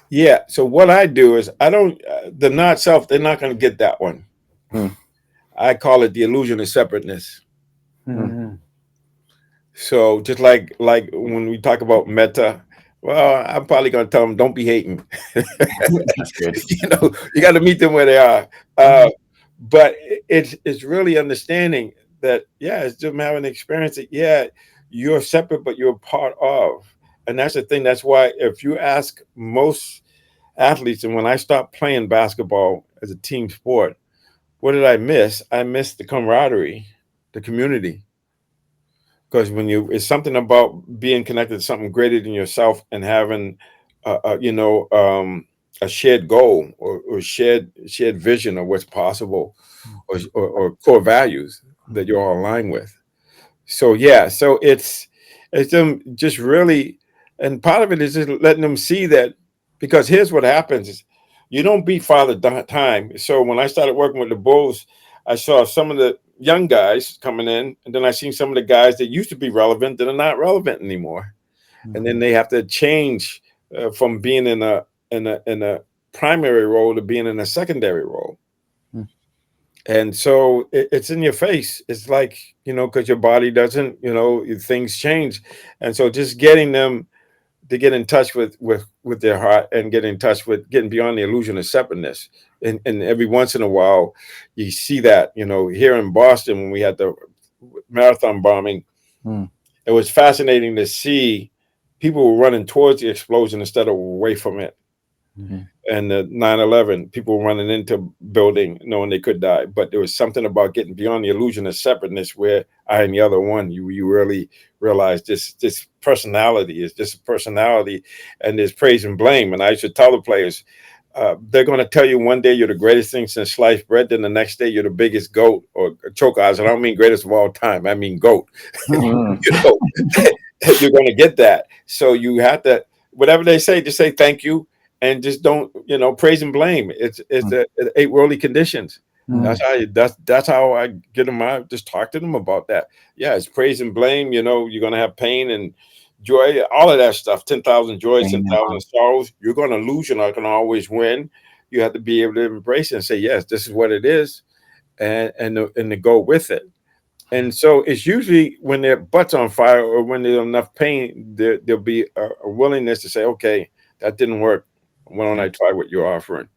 Yeah. So what I do is I don't, the not self, they're not going to get that one. Mm, I call it the illusion of separateness. mm. Mm-hmm. So just like when we talk about metta, well, I'm probably going to tell them don't be hating. That's good. You got to meet them where they are. Uh, but it's really understanding that, yeah, it's just having an experience that, yeah, you're separate, but you're a part of. And that's the thing. That's why if you ask most athletes, and when I stopped playing basketball as a team sport, what did I miss? I missed the camaraderie, the community. Because when you, it's something about being connected to something greater than yourself and having, a shared goal or shared vision of what's possible, or core values that you're all aligned with. So yeah, so it's them just really, and part of it is just letting them see that, because here's what happens is you don't beat time. So when I started working with the Bulls, I saw some of the young guys coming in, and then I seen some of the guys that used to be relevant that are not relevant anymore, and then they have to change, from being in a primary role to being in a secondary role. Mm. And so it's in your face. It's like, because your body doesn't, things change. And so just getting them to get in touch with their heart, and get in touch with getting beyond the illusion of separateness. And every once in a while, you see that, here in Boston, when we had the marathon bombing, Mm. it was fascinating to see people were running towards the explosion instead of away from it. Mm. And the 9/11, people were running into building knowing they could die, but there was something about getting beyond the illusion of separateness, where I and the other one, you really realize this personality is just a personality, and there's praise and blame. And I used to tell the players, they're going to tell you one day you're the greatest thing since sliced bread, then the next day you're the biggest goat or choke eyes. I don't mean greatest of all time, I mean goat. Mm. you know you're going to get that. So you have to, whatever they say, just say thank you, and just don't, praise and blame. It's Mm. the eight worldly conditions. Mm. That's how I get them. I just talk to them about that. Yeah, it's praise and blame. You're going to have pain and joy, all of that stuff. 10,000 joys, Amen. 10,000 sorrows. You're going to lose. You're not going to always win. You have to be able to embrace it and say, yes, this is what it is, and to go with it. And so it's usually when their butt's on fire, or when there's enough pain, there'll be a willingness to say, okay, that didn't work. Why don't I try what you're offering?